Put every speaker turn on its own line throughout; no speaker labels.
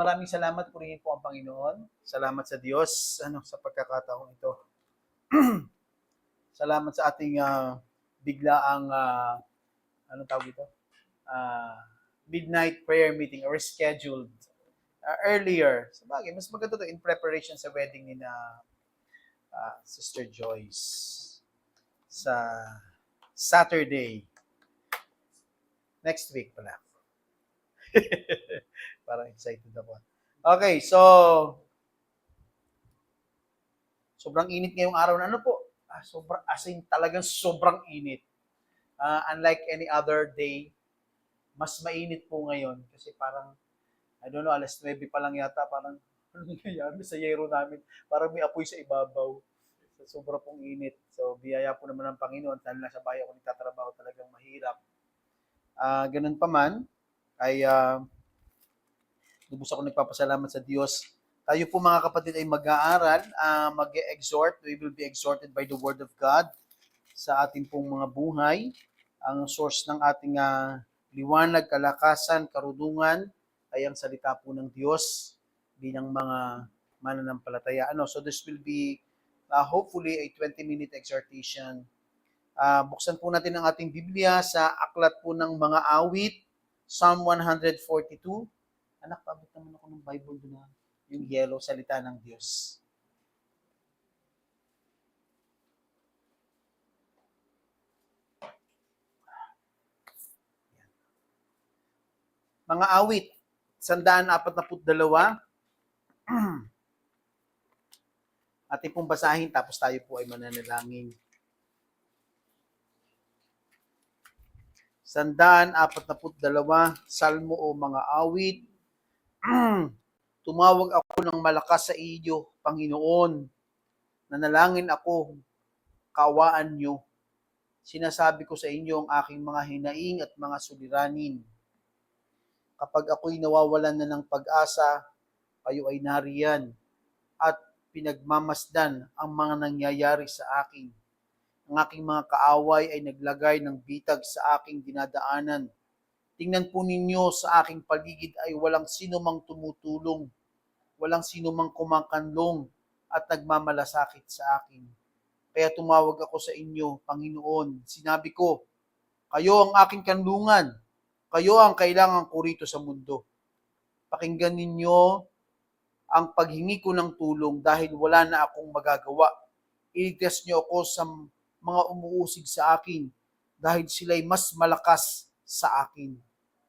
Maraming salamat, purihin po ang Panginoon. Salamat sa Diyos sa pagkakataong ito. Salamat sa ating biglaang anong tawag ito? Ah, midnight prayer meeting or scheduled earlier. Sabagay, mas maganda to in preparation sa wedding ni na Sister Joyce sa Saturday. Next week pala. Parang excited ako. Okay, so sobrang init ngayong araw na ano po? As in talagang sobrang init. Unlike any other day, mas mainit po ngayon kasi parang I don't know, alas 9 pa lang yata, parang ano nangyayari sa yero namin? Parang may apoy sa ibabaw. So, sobra pong init. So, biyaya po naman ng Panginoon dahil nasa bahay ako nagtatrabaho, talagang mahirap. Ganun pa man, ay lubos ako nagpapasalamat sa Diyos. Tayo po mga kapatid ay mag-aaral, mag-exhort. We will be exhorted by the Word of God sa ating pong mga buhay. Ang source ng ating liwanag, kalakasan, karunungan ay ang salita po ng Diyos bilang mga mananampalataya. So this will be hopefully a 20-minute exhortation. Buksan po natin ang ating Biblia sa aklat po ng mga awit, Psalm 142. Anak, pabot naman ako ng Bible doon yung yellow, salita ng Diyos. Mga awit, 142. Ating pong basahin, tapos tayo po ay mananalangin. 142, Salmo o mga awit. Tumawag ako ng malakas sa iyo, Panginoon. Nanalangin ako, kaawaan niyo. Sinasabi ko sa inyo ang aking mga hinaing at mga suliranin. Kapag ako'y nawawalan na ng pag-asa, kayo ay nariyan at pinagmamasdan ang mga nangyayari sa akin. Ang aking mga kaaway ay naglagay ng bitag sa aking dinadaanan. Tingnan po ninyo sa aking paligid ay walang sino mang tumutulong, walang sino mang kumakanlong at nagmamalasakit sa akin. Kaya tumawag ako sa inyo, Panginoon. Sinabi ko, kayo ang aking kanlungan. Kayo ang kailangan ko rito sa mundo. Pakinggan ninyo ang paghingi ko ng tulong dahil wala na akong magagawa. Iligtas niyo ako sa mga umuusig sa akin dahil sila'y mas malakas sa akin.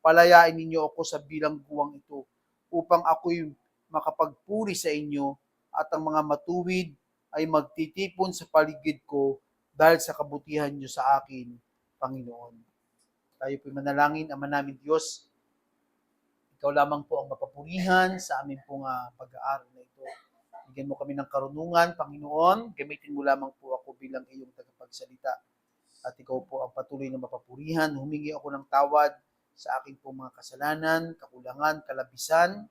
Palayain ninyo ako sa bilangguang ito upang ako'y makapagpuri sa inyo at ang mga matuwid ay magtitipon sa paligid ko dahil sa kabutihan niyo sa akin, Panginoon. Tayo po'y manalangin, Ama namin Diyos, ikaw lamang po ang mapapurihan sa amin pong pag-aaral na ito. Bigyan mo kami ng karunungan, Panginoon. Gamitin mo lamang po ako bilang iyong tagapagsalita. At ikaw po ang patuloy na mapapurihan. Humingi ako ng tawad sa aking pong mga kasalanan, kakulangan, kalabisan,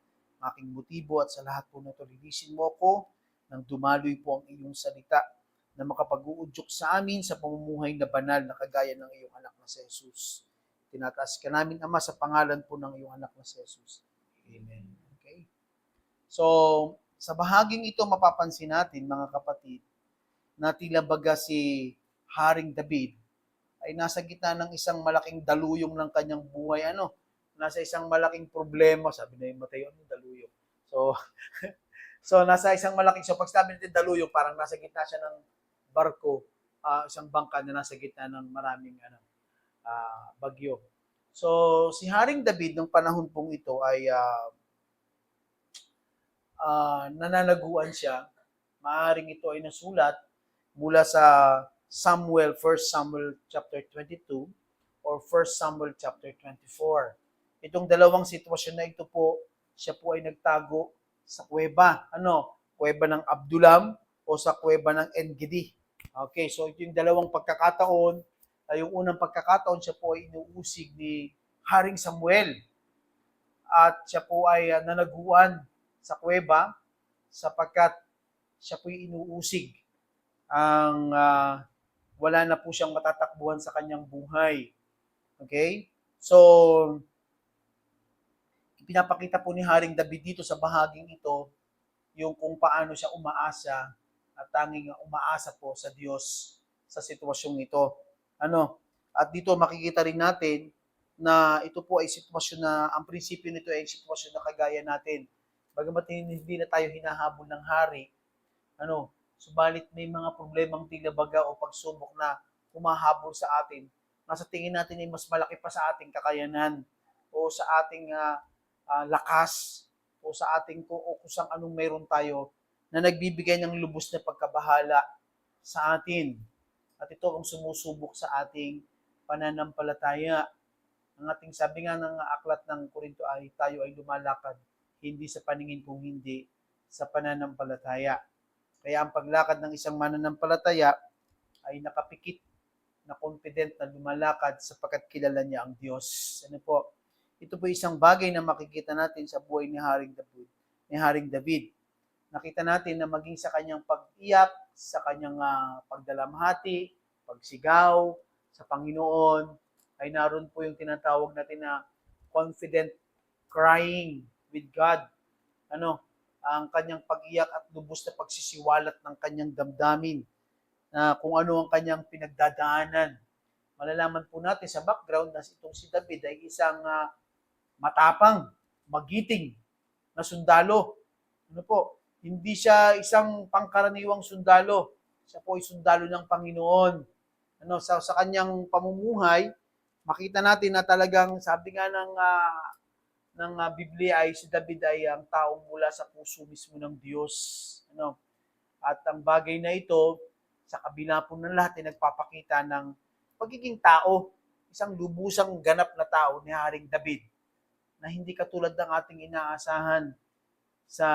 aking motibo at sa lahat po na ito, linisin mo ako nang dumaloy po ang iyong salita na makapag-uudyok sa amin sa pamumuhay na banal na kagaya ng iyong anak na si Jesus. Tinataas ka namin, Ama, sa pangalan po ng iyong anak na si Jesus. Amen. Okay? So, sa bahaging ito mapapansin natin, mga kapatid, na tila baga si Haring David ay nasa gitna ng isang malaking daluyong ng kanyang buhay. Nasa isang malaking problema. Sabi na yung Mateo, daluyong. So, nasa isang malaking, so pag sabi natin daluyong, parang nasa gitna siya ng barko, isang bangka na nasa gitna ng maraming bagyo. So, si Haring David, nung panahon pong ito, ay nananaguan siya. Maaring ito ay nasulat mula sa Samuel, 1 Samuel chapter 22 or 1 Samuel chapter 24. Itong dalawang sitwasyon na ito po, siya po ay nagtago sa kuweba. Kuweba ng Abdulam o sa kuweba ng Engedi. Okay, so ito yung dalawang pagkakataon. Yung unang pagkakataon, siya po ay inuusig ni Haring Samuel. At siya po ay nanaguan sa kuweba sapagkat siya po ay inuusig. Ang wala na po siyang matatakbuhan sa kanyang buhay. Okay? So, Ipinapakita po ni Haring David dito sa bahaging ito yung kung paano siya umaasa at tanging umaasa po sa Diyos sa sitwasyong ito. At dito makikita rin natin na ito po ay sitwasyon na, ang prinsipyo nito ay sitwasyon na kagaya natin. Bagamat hindi na tayo hinahabol ng hari, subalit may mga problemang tila baga o pagsubok na humahabol sa atin. Nasa tingin natin ay mas malaki pa sa ating kakayanan o sa ating lakas o sa ating o kusang anong meron tayo na nagbibigay ng lubos na pagkabahala sa atin. At ito ang sumusubok sa ating pananampalataya. Ang ating sabi nga ng aklat ng Korinto ay tayo ay lumalakad hindi sa paningin kung hindi sa pananampalataya. Kaya ang paglakad ng isang mananampalataya ay nakapikit na confident na lumalakad sapagkat kilala niya ang Diyos. Ito po isang bagay na makikita natin sa buhay ni Haring David. Nakita natin na maging sa kanyang pag-iyak, sa kanyang pagdalamhati, pagsigaw sa Panginoon, ay naroon po yung tinatawag natin na confident crying with God. Ang kanyang pag-iyak at lubos na pagsisiwalat ng kanyang damdamin na kung ano ang kanyang pinagdadaanan. Malalaman po natin sa background na itong si David ay isang matapang, magiting na sundalo. Hindi siya isang pangkaraniwang sundalo. Siya po ay sundalo ng Panginoon. Sa kanyang pamumuhay, makita natin na talagang sabi nga ng Biblia ay si David ay ang taong mula sa puso mismo ng Diyos. At ang bagay na ito, sa kabila po ng lahat, ay nagpapakita ng pagiging tao, isang lubusang ganap na tao ni Haring David, na hindi katulad ng ating inaasahan sa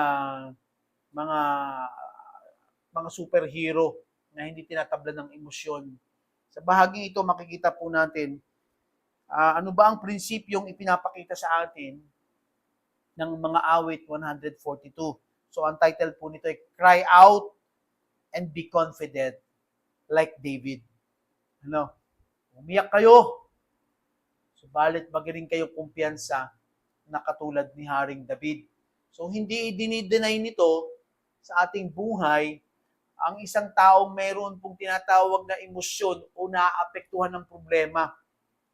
mga superhero na hindi tinatablan ng emosyon. Sa bahaging ito, makikita po natin ano ba ang prinsipyong ipinapakita sa atin ng mga awit 142. So, ang title po nito ay Cry Out and Be Confident like David. Umiyak kayo, subalit magaling kayong kumpiyansa na katulad ni Haring David. So, hindi i-deny nito sa ating buhay ang isang taong mayroon pong tinatawag na emosyon o naaapektuhan ng problema.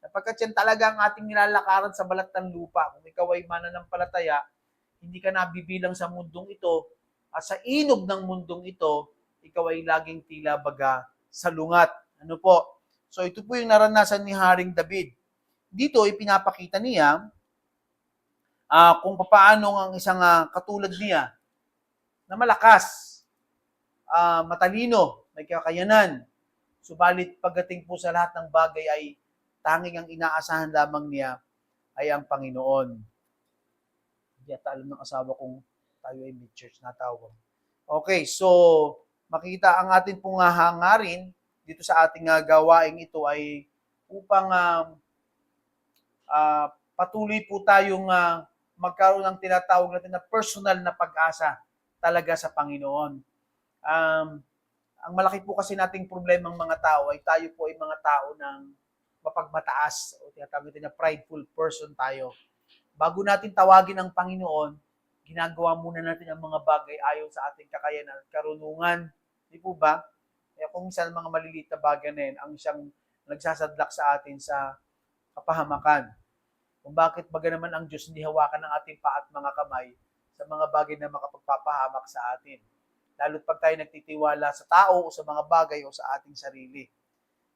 Sapagkat yan talaga ang ating nilalakaran sa balat ng lupa. Kung ikaw ay mananampalataya, hindi ka nabibilang sa mundong ito, at sa inog ng mundong ito, ikaw ay laging tila baga sa lungat. So, ito po yung naranasan ni Haring David. Dito, ipinapakita niya kung paano ang isang katulad niya na malakas, matalino, may kakayanan. Subalit pagdating po sa lahat ng bagay ay tanging ang inaasahan lamang niya ay ang Panginoon. Hindi ata alam ng asawa kung tayo ay mid-church na tawag. Okay, so makita ang atin pong hangarin dito sa ating gawaing ito ay upang patuloy po tayong magkaroon ng tinatawag natin na personal na pag-asa talaga sa Panginoon. Ang malaki po kasi nating problema ng mga tao ay tayo po ay mga tao ng mapagmataas o tinatawag natin na prideful person tayo. Bago natin tawagin ang Panginoon, ginagawa muna natin ang mga bagay ayon sa ating kakayanan at karunungan. Di po ba? Kaya kung minsan mga maliliit na bagay na yun, ang siyang nagsasadlak sa atin sa kapahamakan. Kung bakit baga naman ang Diyos hindi hawakan ng ating paa at mga kamay sa mga bagay na makapagpapahamak sa atin. Lalo't pag tayo nagtitiwala sa tao o sa mga bagay o sa ating sarili.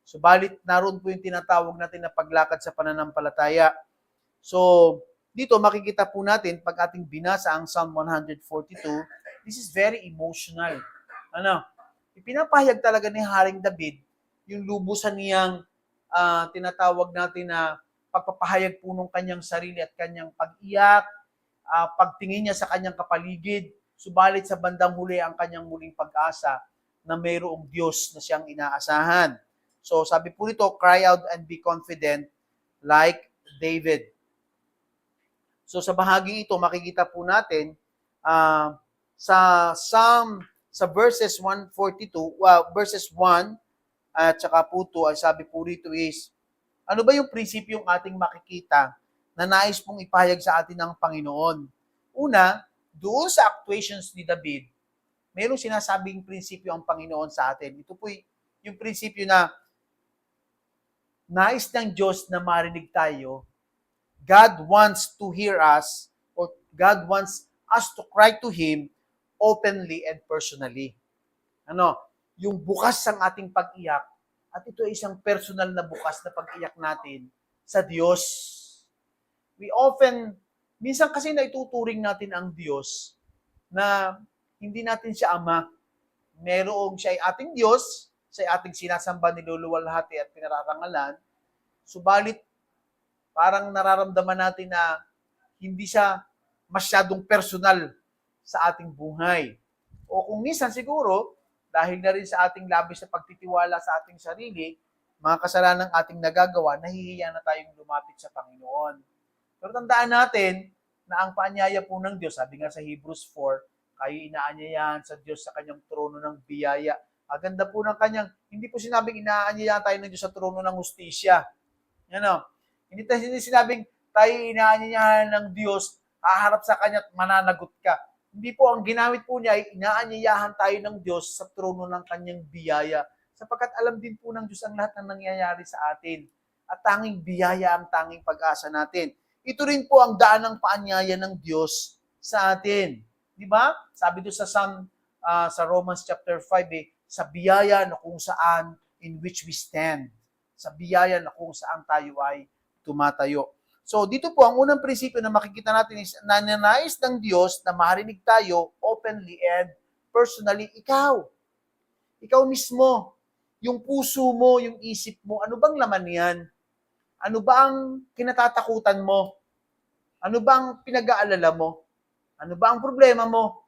Subalit, naroon po yung tinatawag natin na paglakad sa pananampalataya. So, dito makikita po natin, pag ating binasa ang Psalm 142, this is very emotional. Ipinapahayag talaga ni Haring David yung lubusan niyang tinatawag natin na pagpapahayag po ng kanyang sarili at kanyang pag-iyak, pagtingin niya sa kanyang kapaligid, subalit sa bandang huli ang kanyang muling pag-asa na mayroong Diyos na siyang inaasahan. So sabi po nito, cry out and be confident like David. So sa bahaging ito, makikita po natin sa verses 142, verses 1 at saka po 2, ay sabi po rito is, ano ba yung prinsipyong ating makikita na nais pong ipahayag sa atin ng Panginoon. Una, doon sa actuations ni David, mayroong sinasabing prinsipyo ang Panginoon sa atin. Ito po yung prinsipyo na nais ng Diyos na marinig tayo. God wants to hear us, or God wants us to cry to Him openly and personally. Yung bukas ang ating pag-iyak, at ito ay isang personal na bukas na pag-iyak natin sa Diyos. Minsan kasi naituturing natin ang Diyos na hindi natin siya Ama. Merong siya ay ating Diyos, siya ay ating sinasamba, niluluwalhati at pinararangalan, subalit parang nararamdaman natin na hindi siya masyadong personal sa ating buhay. O kung minsan siguro, dahil na rin sa ating labis na pagtitiwala sa ating sarili, mga kasalanang ating nagagawa, nahihiya na tayong lumapit sa Panginoon. Pero tandaan natin na ang paanyaya po ng Diyos, sabi nga sa Hebrews 4, kayo inaanyayahan sa Diyos sa kanyang trono ng biyaya. Ang ganda po ng kanyang, hindi po sinabing inaanyayahan tayo ng Diyos sa trono ng hustisya. Hindi sinabing tayo inaanyayahan ng Diyos, haharap sa kanya at mananagot ka. Hindi po, ang ginamit po niya ay inaanyayahan tayo ng Diyos sa trono ng kanyang biyaya. Sapagkat alam din po ng Diyos ang lahat ng nangyayari sa atin. At tanging biyaya ang tanging pag-asa natin. Ito rin po ang daan ng paanyaya ng Diyos sa atin. Di ba? Sabi doon sa Romans chapter 5, sa biyaya na kung saan in which we stand. Sa biyaya na kung saan tayo ay tumatayo. So, dito po, ang unang prinsipyo na makikita natin is nananais ng Diyos na marinig tayo openly and personally, ikaw. Ikaw mismo. Yung puso mo, yung isip mo, ano bang laman yan? Ano ba ang kinatatakutan mo? Ano ba ang pinag-aalala mo? Ano ba ang problema mo?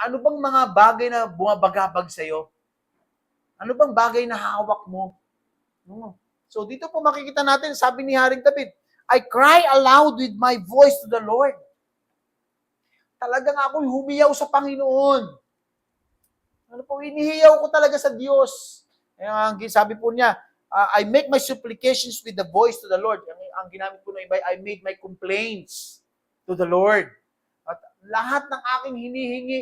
Ano bang mga bagay na bumabagabag sa'yo? Ano bang bagay na hawak mo? So, dito po makikita natin, sabi ni Haring David, I cry aloud with my voice to the Lord. Talagang ako'y humiyaw sa Panginoon. Inihiyaw ko talaga sa Diyos. Sabi po niya, I make my supplications with the voice to the Lord. Ang ginamit po ng iba, I made my complaints to the Lord. At lahat ng aking hinihingi,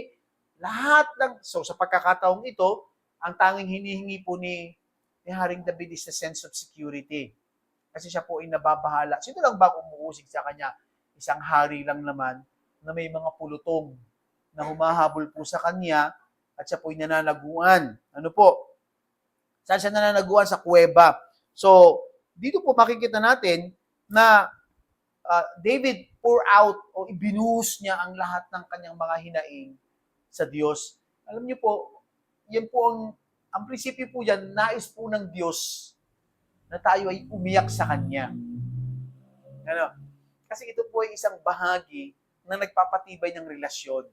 so sa pagkakataong ito, ang tanging hinihingi po ni Haring David is the sense of security. Kasi siya po ay nababahala. Sino lang ba umuusig sa kanya? Isang hari lang naman na may mga pulutong na humahabol po sa kanya at siya po ay nananaguan. Ano po? Saan siya nananaguan? Sa kuweba. So, dito po makikita natin na David pour out o ibinuhos niya ang lahat ng kanyang mga hinaing sa Diyos. Alam niyo po, yan po ang prinsipyo po dyan, nais po ng Diyos na tayo ay umiyak sa Kanya. Kasi ito po ay isang bahagi na nagpapatibay ng relasyon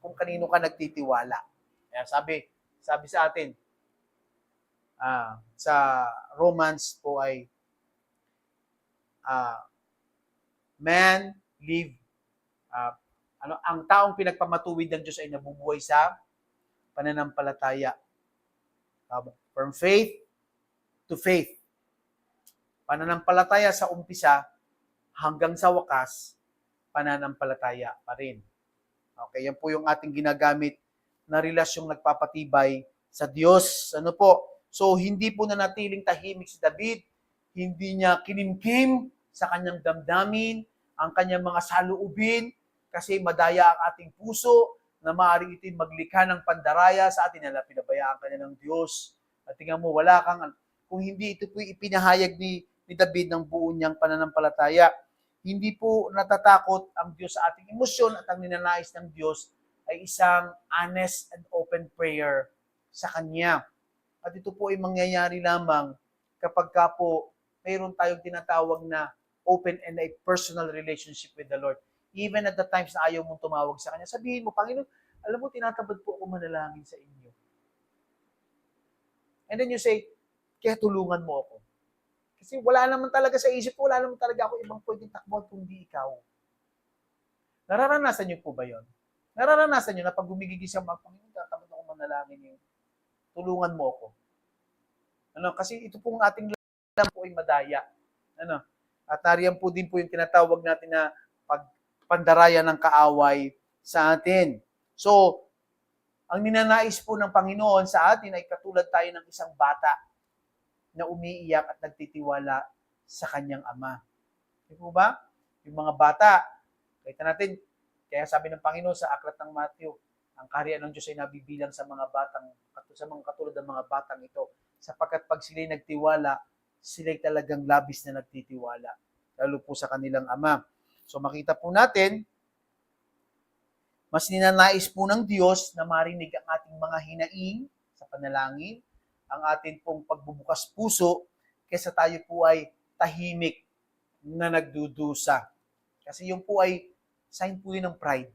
kung kanino ka nagtitiwala. Kaya sabi sa atin, sa Romans po ay, man live, ang taong pinagpamatuwid ng Diyos ay nabubuhay sa pananampalataya. From faith to faith. Pananampalataya sa umpisa hanggang sa wakas, pananampalataya pa rin. Okay, yan po yung ating ginagamit na relasyong nagpapatibay sa Diyos. Ano po? So, hindi po nanatiling tahimik si David. Hindi niya kinimkim sa kanyang damdamin, ang kanyang mga saluubin, kasi madaya ang ating puso na maaaring itin maglikha ng pandaraya sa atin na pinabayaan ka niya ng Diyos. At tingnan mo, wala kang, kung hindi ito po ipinahayag ni David ng buo niyang pananampalataya, hindi po natatakot ang Diyos sa ating emosyon at ang ninanais ng Diyos ay isang honest and open prayer sa Kanya. At ito po ay mangyayari lamang kapag ka po mayroon tayong tinatawag na open and a personal relationship with the Lord. Even at the times na ayaw mong tumawag sa Kanya, sabihin mo, Panginoon, alam mo, tinatabad po ako manalangin sa inyo. And then you say, kaya tulungan mo ako. Kasi wala naman talaga sa isip ko, wala naman talaga ako ibang pwedeng takbuhan kundi ikaw. Nararanasan niyo po ba yon? Nararanasan niyo na pag gumigigis siya, Panginoon, tatamad ako manalangin yun. Tulungan mo ako. Kasi ito pong ating lang po ay madaya. At nariyan po din po yung tinatawag natin na pagpandarayan ng kaaway sa atin. So, ang ninanais po ng Panginoon sa atin ay katulad tayo ng isang bata na umiiyak at nagtitiwala sa kanyang ama. Di po ba? Yung mga bata, kita natin, kaya sabi ng Panginoon sa aklat ng Matthew, ang kaharian ng Diyos ay nabibilang sa mga katulad ng mga batang ito. Sapagkat pag sila'y nagtiwala, sila'y talagang labis na nagtitiwala. Lalo po sa kanilang ama. So makita po natin, mas ninanais po ng Diyos na marinig ang ating mga hinaing sa panalangin, ang ating pong pagbubukas puso, kaysa tayo po ay tahimik na nagdudusa. Kasi yung po ay sign po yun ng pride.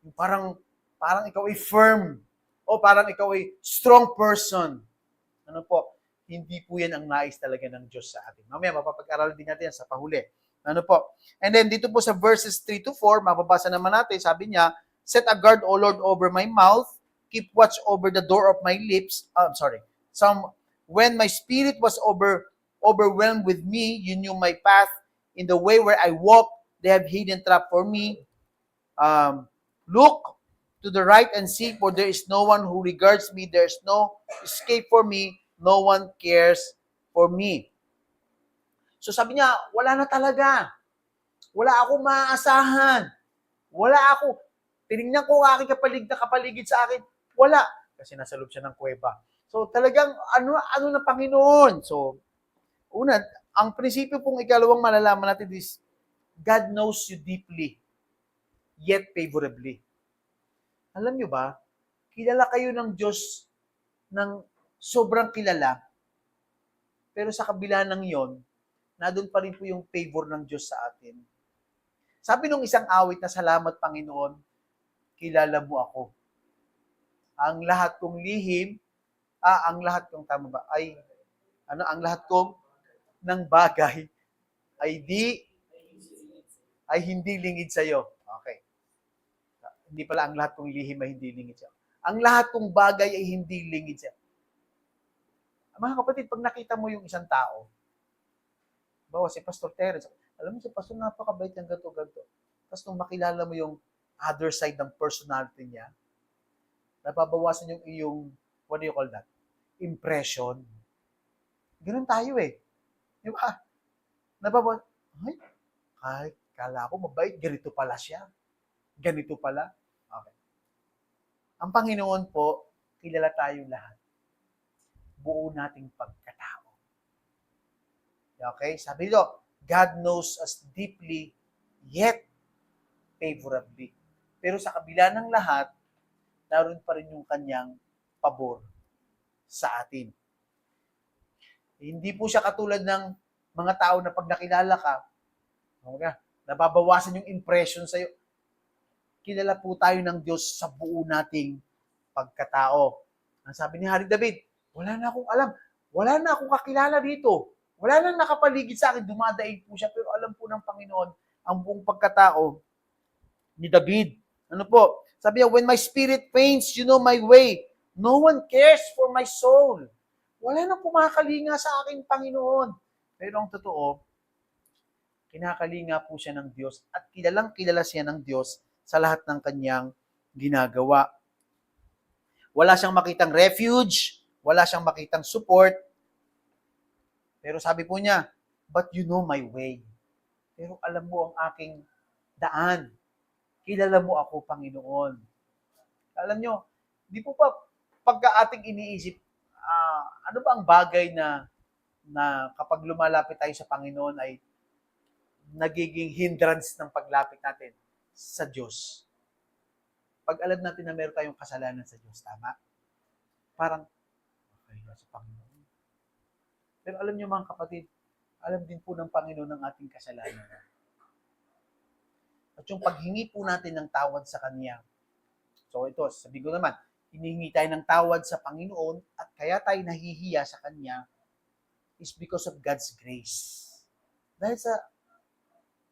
Yung parang ikaw ay firm o parang ikaw ay strong person. Ano po? Hindi po yan ang nais talaga ng Diyos sa atin. Mamaya, mapapag-aralan din natin yan sa pahuli. Ano po? And then, dito po sa verses 3 to 4, mababasa naman natin, sabi niya, set a guard, O Lord, over my mouth, keep watch over the door of my lips. When my spirit was overwhelmed with me, you knew my path. In the way where I walk, they have hidden trap for me. Look to the right and see, for there is no one who regards me. There is no escape for me. No one cares for me. So sabi niya, wala na talaga. Wala akong maaasahan. Wala ako. Tinignan ko ang aking kapaligid sa akin. Wala. Kasi nasa loob siya ng kuweba. So talagang ano na Panginoon. So, una, ang prinsipyo pong ikalawang malalaman natin is, God knows you deeply, yet favorably. Alam nyo ba, kilala kayo ng Diyos ng sobrang kilala, pero sa kabila ng yon, nandun pa rin po yung favor ng Diyos sa atin. Sabi nung isang awit na salamat Panginoon, kilala mo ako. Ang lahat kong lihim, ang lahat kong tama ba, ang lahat kong ng bagay ay hindi lingid sa iyo. Okay. Hindi pala ang lahat kong lihim ay hindi lingid sa iyo. Ang lahat kong bagay ay hindi lingid sa iyo. Mga kapatid, pag nakita mo yung isang tao, bawa si Pastor Terence, alam mo si Pastor napakabait ng ganito. Tapos nung makilala mo yung other side ng personality niya, nababawasan yung iyong, what do you call that? Impression. Ganun tayo eh. Di ba? Nababawasan, kahit kala ko mabait, ganito pala siya. Ganito pala. Okay. Ang Panginoon po, kilala tayong lahat. Buo nating pagkatao. Okay? Sabi nyo, God knows us deeply, yet favorably. Pero sa kabila ng lahat, naroon pa rin yung kanyang pabor sa atin. Hindi po siya katulad ng mga tao na pag nakilala ka, nababawasan yung impression sa'yo. Kilala po tayo ng Diyos sa buo nating pagkatao. Ang sabi ni Hari David, wala na akong alam. Wala na akong kakilala dito. Wala nang nakapaligid sa akin. Dumadaig po siya. Pero alam po ng Panginoon ang buong pagkatao ni David. Ano po? Sabi niya, when my spirit faints, you know my way. No one cares for my soul. Wala nang kumakalinga sa aking Panginoon. Pero ang totoo, kinakalinga po siya ng Diyos at kilalang kilala siya ng Diyos sa lahat ng kanyang ginagawa. Wala siyang makitang refuge, wala siyang makitang support. Pero sabi po niya, but you know my way. Pero alam mo ang aking daan. Kilala mo ako, Panginoon. Alam nyo, di po pa pagka ating iniisip, ano ba ang bagay na kapag lumalapit tayo sa Panginoon ay nagiging hindrance ng paglapit natin sa Diyos. Pag alam natin na meron tayong kasalanan sa Diyos, tama? Parang, okay, sa Panginoon. Pero alam niyo mga kapatid, alam din po ng Panginoon ang ating kasalanan. At yung paghingi po natin ng tawad sa Kanya. So ito, sabi ko naman, hinihingi tayo ng tawad sa Panginoon at kaya tayo nahihiya sa Kanya is because of God's grace. Dahil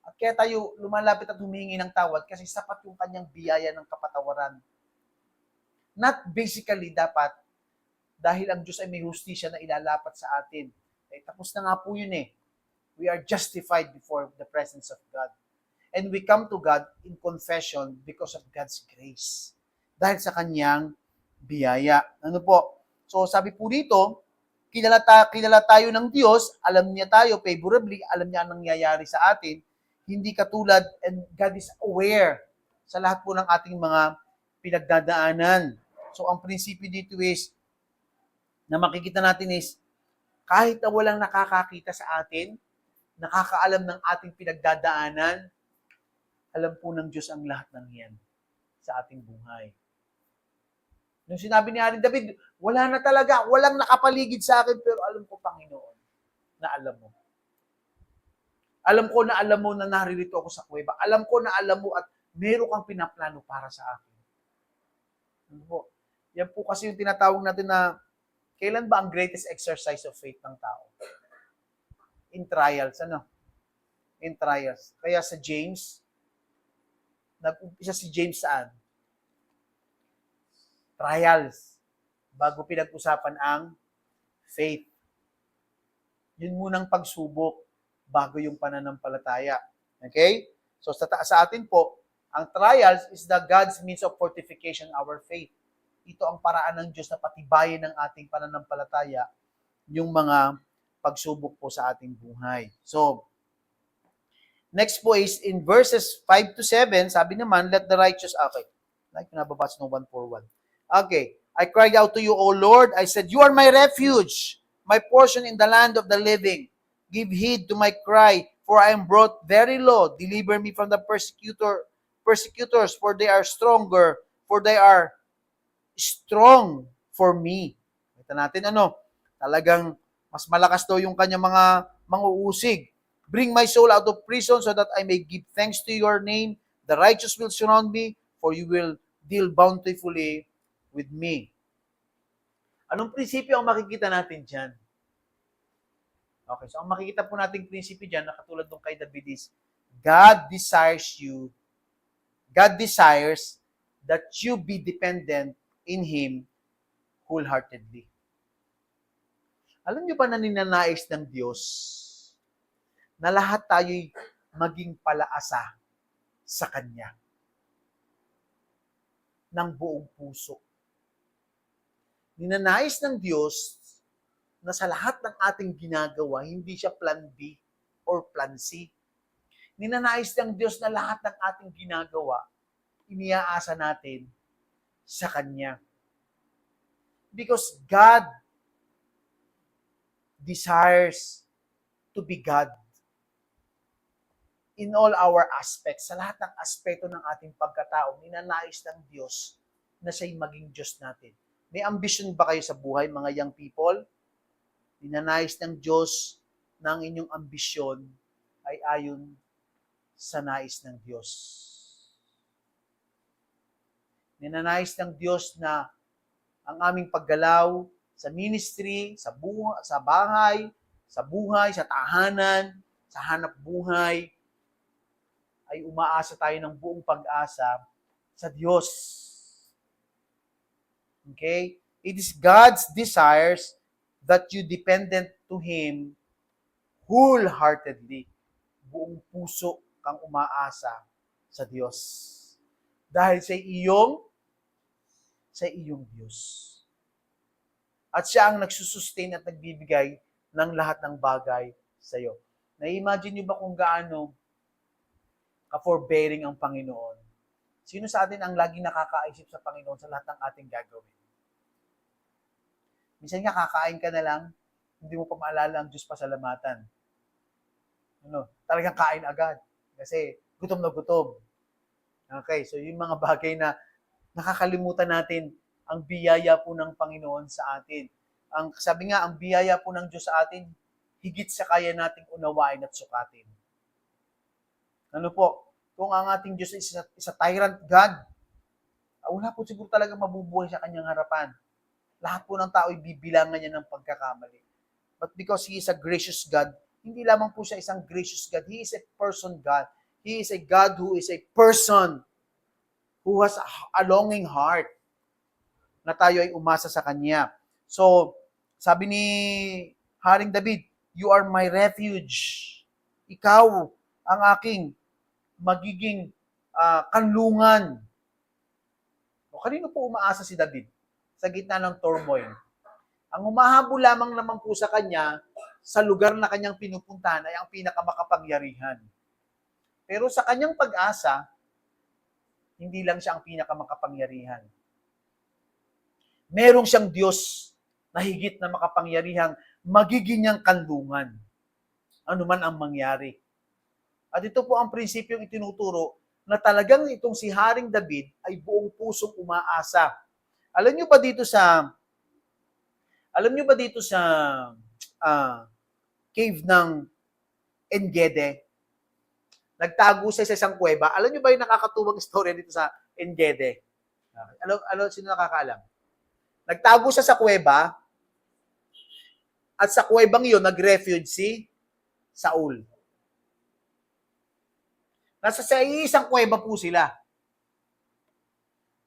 at kaya tayo lumalapit at humihingi ng tawad kasi sapat yung Kanyang biyaya ng kapatawaran. Not basically dapat dahil ang Diyos ay may hustisya na ilalapat sa atin. Eh, tapos na nga po yun eh. We are justified before the presence of God. And we come to God in confession because of God's grace. Dahil sa kanyang biyaya. Ano po? So sabi po dito, kilala tayo ng Diyos, alam niya tayo favorably, alam niya ang nangyayari sa atin, hindi katulad, and God is aware sa lahat po ng ating mga pinagdadaanan. So ang prinsipyo dito is, na makikita natin is, kahit na walang nakakakita sa atin, nakakaalam ng ating pinagdadaanan, alam po ng Diyos ang lahat ng yan sa ating buhay. Nung sinabi ni Haring David, wala na talaga, walang nakapaligid sa akin, pero alam ko, Panginoon, na alam mo. Alam ko na alam mo na naririto ako sa kuweba. Alam ko na alam mo at meron kang pinaplano para sa akin. Ano po? Yan po kasi yung tinatawag natin na kailan ba ang greatest exercise of faith ng tao? In trials, ano? In trials. Kaya sa James, nag-umpisa si James saan? Trials. Bago pinag-usapan ang faith. Yun munang pagsubok bago yung pananampalataya. Okay? So sa atin po, ang trials is the God's means of fortification our faith. Ito ang paraan ng Diyos na patibayin ng ating pananampalataya, yung mga pagsubok po sa ating buhay. So, next po is in verses 5 to 7, sabi naman, let the righteous, okay, like nababasa ng 141. Okay, I cried out to you, O Lord, I said, you are my refuge, my portion in the land of the living. Give heed to my cry, for I am brought very low. Deliver me from the persecutors, for they are stronger, for they are strong for me. Kita natin talagang mas malakas daw yung kanya mga uusig. Bring my soul out of prison so that I may give thanks to your name. The righteous will surround me, for you will deal bountifully with me. Anong prinsipyo ang makikita natin dyan? Okay, so ang makikita po nating prinsipyo dyan, na katulad nung kay David is, God desires that you be dependent in Him wholeheartedly. Alam niyo ba na ninanais ng Diyos na lahat tayo'y maging palaasa sa Kanya ng buong puso? Ninanais ng Diyos na sa lahat ng ating ginagawa, hindi siya plan B or plan C. Ninanais ng Diyos na lahat ng ating ginagawa, iniaasa natin sa Kanya. Because God desires to be God in all our aspects. Sa lahat ng aspeto ng ating pagkatao, ninanais ng Diyos na siya'y maging Diyos natin. May ambition ba kayo sa buhay, mga young people? Ninanais ng Diyos na ang inyong ambisyon ay ayon sa nais ng Diyos. Ninanais ng Diyos na ang aming paggalaw sa ministry, sa bahay, sa tahanan, sa hanap buhay, ay umaasa tayo ng buong pag-asa sa Diyos. Okay? It is God's desires that you dependent to Him wholeheartedly. Buong puso kang umaasa sa Diyos. Dahil sa iyong Diyos. At siya ang nagsusustain at nagbibigay ng lahat ng bagay sa iyo. Na-imagine niyo ba kung gaano ka-forbearing ang Panginoon? Sino sa atin ang laging nakakaisip sa Panginoon sa lahat ng ating gagawin? Minsan nga, kakain ka na lang, hindi mo pa maalala ang Diyos pasalamatan. Talagang kain agad. Kasi gutom na gutom. Okay, so yung mga bagay na nakakalimutan natin ang biyaya po ng Panginoon sa atin. Sabi nga, ang biyaya po ng Diyos sa atin, higit sa kaya nating unawain at sukatin. Ano po? Kung ang ating Diyos is a tyrant God, wala po siguro talaga mabubuhay sa kanyang harapan. Lahat po ng tao ibibilangan niya ng pagkakamali. But because He is a gracious God, hindi lamang po siya isang gracious God, He is a person God. He is a God who is a person who has a longing heart na tayo ay umasa sa Kanya. So, sabi ni Haring David, you are my refuge. ikaw ang aking magiging kanlungan. O kanino po umaasa si David sa gitna ng turmoil? Ang humahabol lamang naman po sa kanya sa lugar na kanyang pinupuntahan ay ang pinakamakapangyarihan. Pero sa kanyang pag-asa, hindi lang siya ang pinakamakapangyarihan. Merong siyang Diyos na higit na makapangyarihang magiging niyang kanlungan. Ano man ang mangyari. At ito po ang prinsipyong itinuturo na talagang itong si Haring David ay buong pusong umaasa. Alam niyo ba dito sa cave ng Engedi? Nagtago siya sa isang kuweba. Alam niyo ba yung nakakatuwang istorya dito sa Engedi? Sino nakakaalam? Nagtago siya sa kuweba at sa kuwebang iyon nag-refuge si Saul. Nasa sa isang kuweba po sila.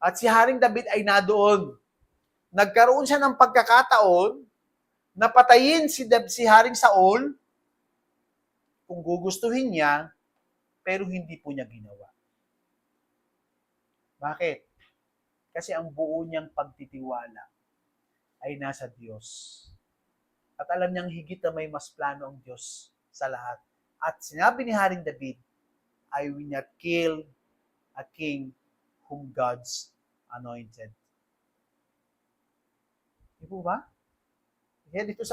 At si Haring David ay nadoon. Nagkaroon siya ng pagkakataon na patayin si Haring Saul kung gugustuhin niya, pero hindi po niya ginawa. Bakit? Kasi ang buo niyang pagtitiwala ay nasa Diyos. At alam niyang higit na may mas plano ang Diyos sa lahat. At sinabi ni Haring David, I will not kill a king whom God's anointed. Di po ba? Kaya dito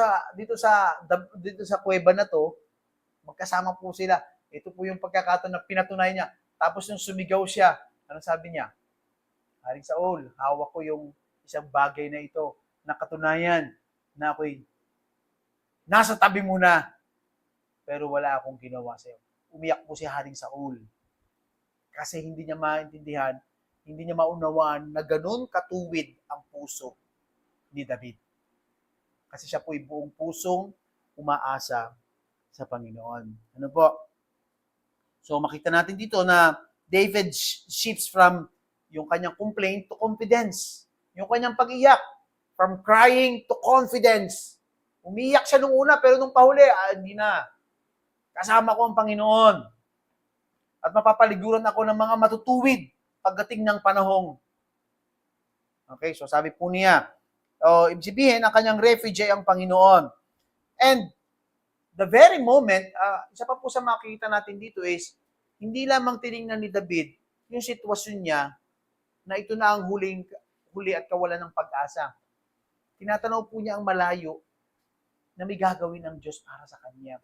sa kuweba na to, magkasama po sila. Ito po yung pagkakataon na pinatunayan niya. Tapos nung sumigaw siya, anong sabi niya? Haring Saul, hawak ko yung isang bagay na ito na katunayan na ako'y nasa tabi mo na, pero wala akong ginawa sa'yo. Umiyak po si Haring Saul. Kasi hindi niya maintindihan, hindi niya maunawaan na ganun katuwid ang puso ni David. Kasi siya po'y buong pusong umaasa sa Panginoon. Ano po? So makita natin dito na David shifts from yung kanyang complaint to confidence. Yung kanyang pag-iyak, from crying to confidence. Umiyak siya nung una, pero nung pahuli, hindi na. Kasama ko ang Panginoon. At mapapaliguran ako ng mga matutuwid pagdating ng panahong. Okay, so sabi po niya, ibig sabihin, ang kanyang refuge ay ang Panginoon. And the very moment, isa pa po sa makikita natin dito is, hindi lamang tinignan ni David yung sitwasyon niya na ito na ang huli at kawalan ng pag-asa. Tinatanaw po niya ang malayo na may gagawin ng Diyos para sa kanya.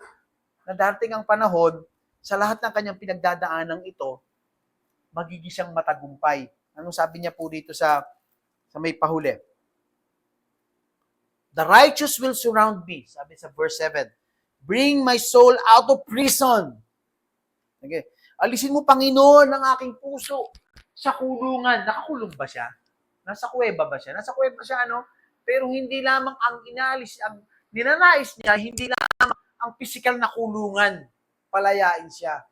Na darating ang panahon, sa lahat ng kanyang pinagdadaanang ito, magiging siyang matagumpay. Anong sabi niya po dito sa may pahuli? The righteous will surround me, sabi sa verse 7. Bring my soul out of prison. Okay. Alisin mo, Panginoon, ang aking puso sa kulungan. Nakakulong ba siya? Nasa kuweba ba siya? Nasa kuweba siya, Pero hindi lamang ang inalis, ang ninanais niya, hindi lamang ang physical na kulungan. Palayain siya.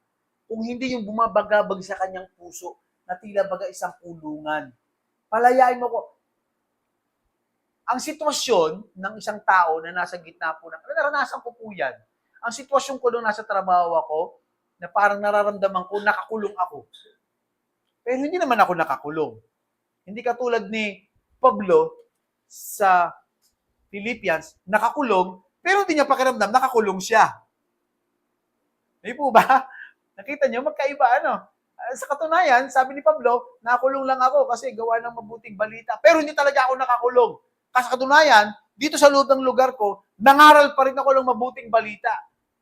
Kung hindi yung bumabagabag sa kanyang puso, na tila baga isang kulungan. Palayain mo ko. Ang sitwasyon ng isang tao na nasa gitna po naranasan ko po yan. Ang sitwasyon ko nung nasa trabaho ako, na parang nararamdaman ko, nakakulong ako. Pero hindi naman ako nakakulong. Hindi katulad ni Pablo sa Philippians, nakakulong, pero hindi niya pakiramdam, nakakulong siya. Hindi po ba? Nakita niyo, magkaiba, Sa katunayan, sabi ni Pablo, nakakulong lang ako kasi gawa ng mabuting balita. Pero hindi talaga ako nakakulong. Kasi katunayan, dito sa loob ng lugar ko, nangaral pa rin ako ng mabuting balita.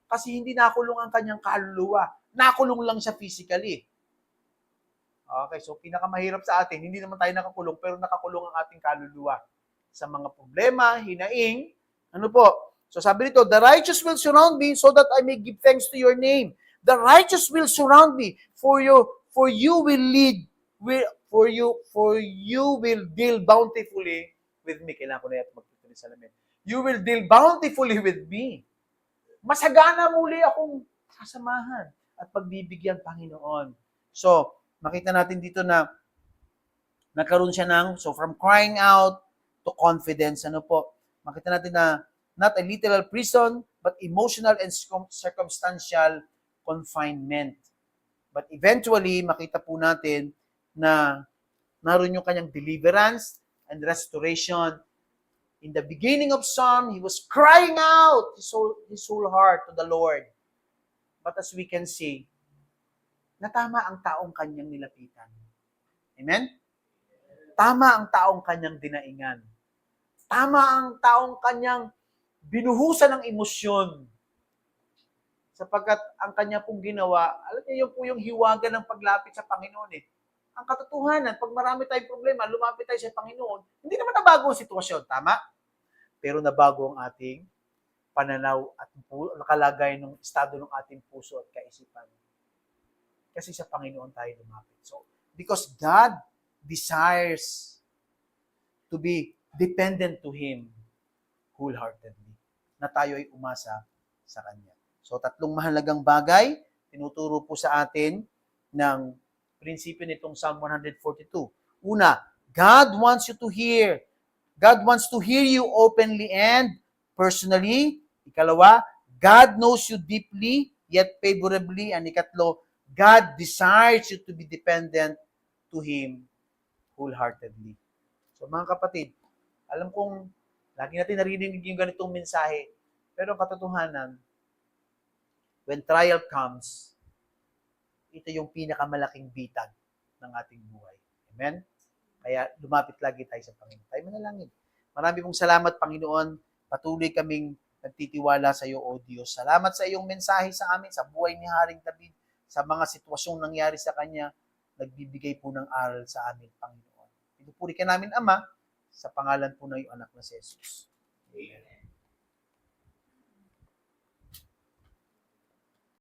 Kasi hindi nakulong ang kanyang kaluluwa. Nakulong lang siya physically. Okay, so pinakamahirap sa atin, hindi naman tayo nakakulong, pero nakakulong ang ating kaluluwa. Sa mga problema, hinaing, So sabi nito, the righteous will surround me so that I may give thanks to your name. The righteous will surround me, for you will lead, for you will deal bountifully with me. Kailangan ko na yan magtutuloy sa salamin. You will deal bountifully with me. Masagana muli akong sasamahan at pagbibigyan, Panginoon. So, makita natin dito na nagkaroon siya from crying out to confidence. Makita natin na not a literal prison, but emotional and circumstantial confinement. But eventually, makita po natin na naroon yung kanyang deliverance and restoration. In the beginning of Psalm, he was crying out his whole heart to the Lord. But as we can see, natama ang taong kanyang nilapitan. Amen? Tama ang taong kanyang dinaingan. Tama ang taong kanyang binuhusan ng emosyon. Sapagkat ang kanya pong ginawa, alam niyo yung po yung hiwaga ng paglapit sa Panginoon eh. Ang katotohanan, pag marami tayong problema, lumapit tayo sa Panginoon, hindi naman nabago ang sitwasyon, tama? Pero nabago ang ating pananaw at nakalagay ng estado ng ating puso at kaisipan. Kasi sa Panginoon tayo lumapit. So, because God desires to be dependent to Him wholeheartedly, na tayo ay umasa sa Kanya. So, tatlong mahalagang bagay, tinuturo po sa atin ng prinsipyo nitong Psalm 142. Una, God wants you to hear. God wants to hear you openly and personally. Ikalawa, God knows you deeply yet favorably. And ikatlo, God desires you to be dependent to Him wholeheartedly. So mga kapatid, alam kong lagi natin narinig yung ganitong mensahe, pero katotohanan, when trial comes, ito yung pinakamalaking bitag ng ating buhay. Amen? Kaya lumapit lagi tayo sa Panginoon. Tayo manalangin. Marami pong salamat, Panginoon. Patuloy kaming nagtitiwala sa iyo, O Diyos. Salamat sa iyong mensahe sa amin, sa buhay ni Haring David, sa mga sitwasyong nangyari sa Kanya, nagbibigay po ng aral sa amin, Panginoon. Pinupuri ka namin, Ama, sa pangalan po ng iyong anak na si Jesus. Amen.